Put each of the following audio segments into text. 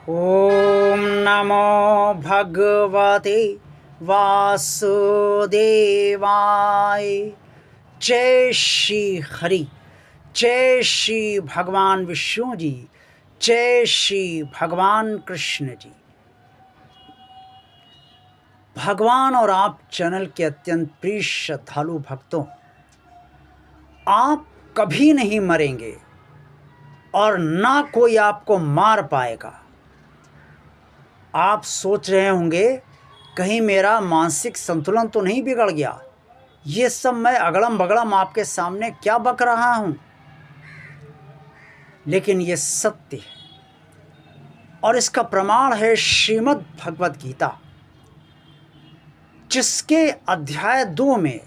ॐ नमो भगवते वासुदेवाय। जय श्री हरि, जय श्री भगवान विष्णु जी, जय श्री भगवान कृष्ण जी। भगवान और आप चैनल के अत्यंत प्रिय श्रद्धालु भक्तों, आप कभी नहीं मरेंगे और ना कोई आपको मार पाएगा। आप सोच रहे होंगे कहीं मेरा मानसिक संतुलन तो नहीं बिगड़ गया, ये सब मैं अगड़म बगड़म आपके सामने क्या बक रहा हूं। लेकिन ये सत्य है और इसका प्रमाण है श्रीमद् भगवद गीता, जिसके अध्याय 2 में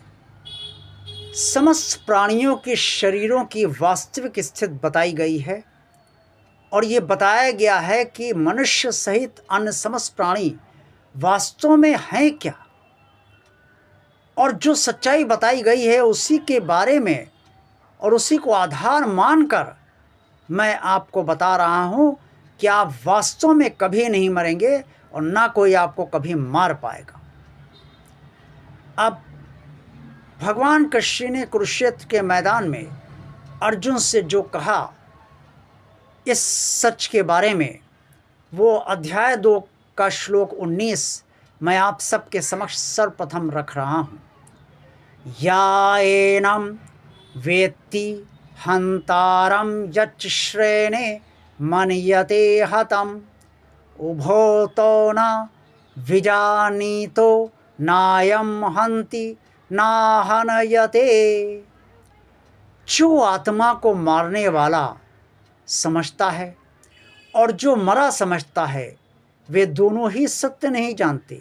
समस्त प्राणियों के शरीरों की वास्तविक स्थिति बताई गई है। और ये बताया गया है कि मनुष्य सहित अन्य समस्त प्राणी वास्तव में हैं क्या, और जो सच्चाई बताई गई है उसी के बारे में और उसी को आधार मानकर मैं आपको बता रहा हूं कि आप वास्तव में कभी नहीं मरेंगे और ना कोई आपको कभी मार पाएगा। अब भगवान कृष्ण ने कुरुक्षेत्र के मैदान में अर्जुन से जो कहा इस सच के बारे में, वो अध्याय 2 का श्लोक 19 मैं आप सबके समक्ष सर्वप्रथम रख रहा हूं। या एनम वेत्ति हंतारम यच्छ्रेणे मन्यते हतम उभो तो न विजानीतो नायम हंति नाहनयते। जो आत्मा को मारने वाला समझता है और जो मरा समझता है, वे दोनों ही सत्य नहीं जानते।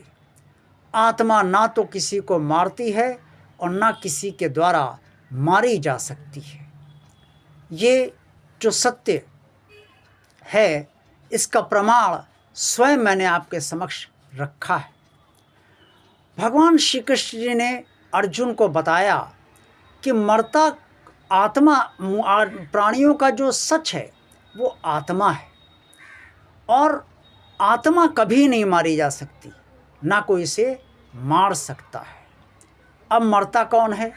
आत्मा ना तो किसी को मारती है और ना किसी के द्वारा मारी जा सकती है। ये जो सत्य है, इसका प्रमाण स्वयं मैंने आपके समक्ष रखा है। भगवान श्री कृष्ण जी ने अर्जुन को बताया कि मरता आत्मा, प्राणियों का जो सच है वो आत्मा है और आत्मा कभी नहीं मारी जा सकती, ना कोई इसे मार सकता है। अब मरता कौन है?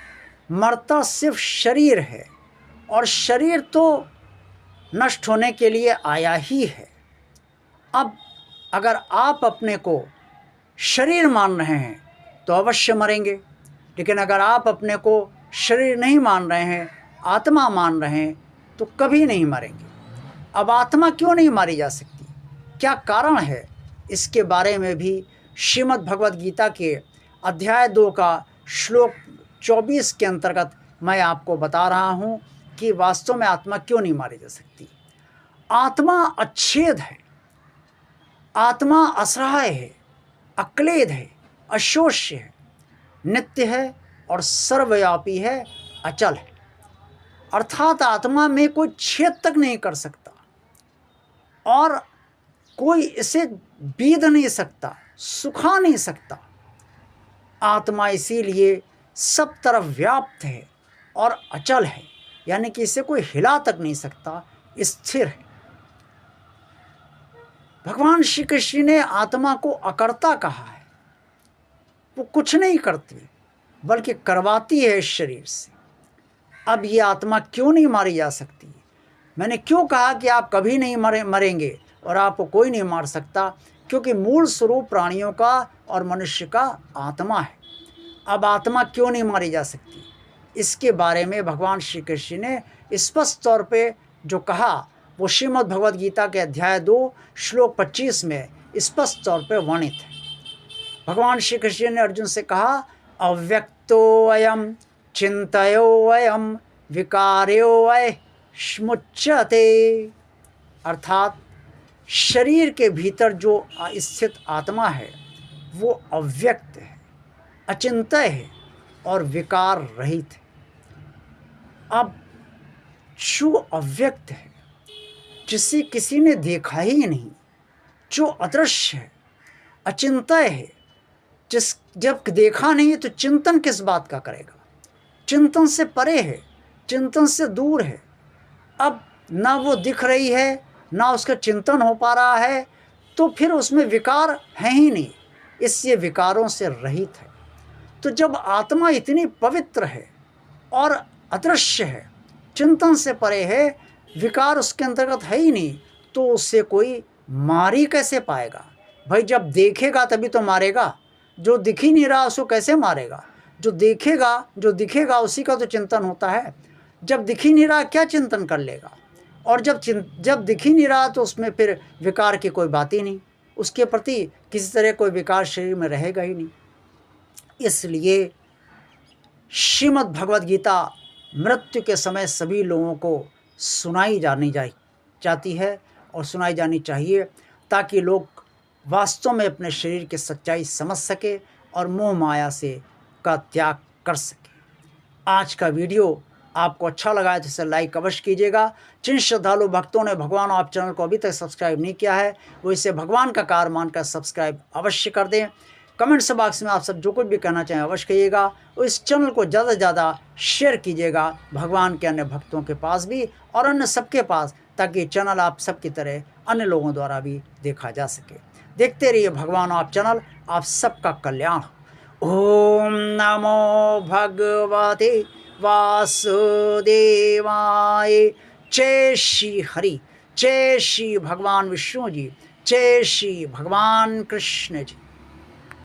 मरता सिर्फ शरीर है और शरीर तो नष्ट होने के लिए आया ही है। अब अगर आप अपने को शरीर मान रहे हैं तो अवश्य मरेंगे, लेकिन अगर आप अपने को शरीर नहीं मान रहे हैं, आत्मा मान रहे हैं, तो कभी नहीं मरेंगे। अब आत्मा क्यों नहीं मारी जा सकती, क्या कारण है, इसके बारे में भी श्रीमद् भगवद गीता के अध्याय 2 का श्लोक 24 के अंतर्गत मैं आपको बता रहा हूं कि वास्तव में आत्मा क्यों नहीं मारी जा सकती। आत्मा अच्छेद है, आत्मा असहाय है, अक्लेद है, अशोष्य है, नित्य है और सर्वव्यापी है, अचल है। अर्थात आत्मा में कोई छेद तक नहीं कर सकता और कोई इसे बीध नहीं सकता, सुखा नहीं सकता। आत्मा इसीलिए सब तरफ व्याप्त है और अचल है, यानी कि इसे कोई हिला तक नहीं सकता, स्थिर है। भगवान श्री कृष्ण ने आत्मा को अकर्ता कहा है, वो कुछ नहीं करती बल्कि करवाती है इस शरीर से। अब ये आत्मा क्यों नहीं मारी जा सकती? मैंने क्यों कहा कि आप कभी नहीं मरेंगे और आपको कोई नहीं मार सकता? क्योंकि मूल स्वरूप प्राणियों का और मनुष्य का आत्मा है। अब आत्मा क्यों नहीं मारी जा सकती, इसके बारे में भगवान श्री कृष्ण ने स्पष्ट तौर पे जो कहा वो श्रीमद् भगवद गीता के अध्याय 2 श्लोक 25 में स्पष्ट तौर पे वर्णित है। भगवान श्री कृष्ण ने अर्जुन से कहा, अव्यक्तोऽयं चिन्तयोऽयं विकार्योऽयं मुच्यते। अर्थात शरीर के भीतर जो स्थित आत्मा है वो अव्यक्त है, अचिंत्य है और विकार रहित है। अब जो अव्यक्त है, जिसे किसी ने देखा ही नहीं, जो अदृश्य है, अचिंत्य है, जब देखा नहीं तो चिंतन किस बात का करेगा? चिंतन से परे है, चिंतन से दूर है। अब ना वो दिख रही है, ना उसका चिंतन हो पा रहा है, तो फिर उसमें विकार है ही नहीं, इसलिए विकारों से रहित है। तो जब आत्मा इतनी पवित्र है और अदृश्य है, चिंतन से परे है, विकार उसके अंतर्गत है ही नहीं, तो उससे कोई मार ही कैसे पाएगा? भाई जब देखेगा तभी तो मारेगा, जो दिख ही नहीं रहा उसको कैसे मारेगा? जो दिखेगा उसी का तो चिंतन होता है। जब दिख ही नहीं रहा क्या चिंतन कर लेगा? और जब दिख ही नहीं रहा तो उसमें फिर विकार की कोई बात ही नहीं, उसके प्रति किसी तरह कोई विकार शरीर में रहेगा ही नहीं। इसलिए श्रीमद् भगवद गीता मृत्यु के समय सभी लोगों को सुनाई जाती है और सुनाई जानी चाहिए, ताकि लोग वास्तव में अपने शरीर की सच्चाई समझ सके और मोह माया से का त्याग कर सके। आज का वीडियो आपको अच्छा लगा है तो इसे लाइक अवश्य कीजिएगा। जिन श्रद्धालु भक्तों ने भगवान आप चैनल को अभी तक सब्सक्राइब नहीं किया है वो इसे भगवान का कार्य मानकर सब्सक्राइब अवश्य कर दें। कमेंट्स बॉक्स में आप सब जो कुछ भी कहना चाहें अवश्य कहिएगा और इस चैनल को ज़्यादा से ज़्यादा शेयर कीजिएगा भगवान के अन्य भक्तों के पास भी और अन्य सबके पास, ताकि चैनल आप सबकी तरह अन्य लोगों द्वारा भी देखा जा सके। देखते रहिए भगवान आप चैनल, आप सबका कल्याण हो। ओम नमो भगवते वासुदेवाय। जय श्री हरि, जय श्री भगवान विष्णु जी, जय श्री भगवान कृष्ण जी।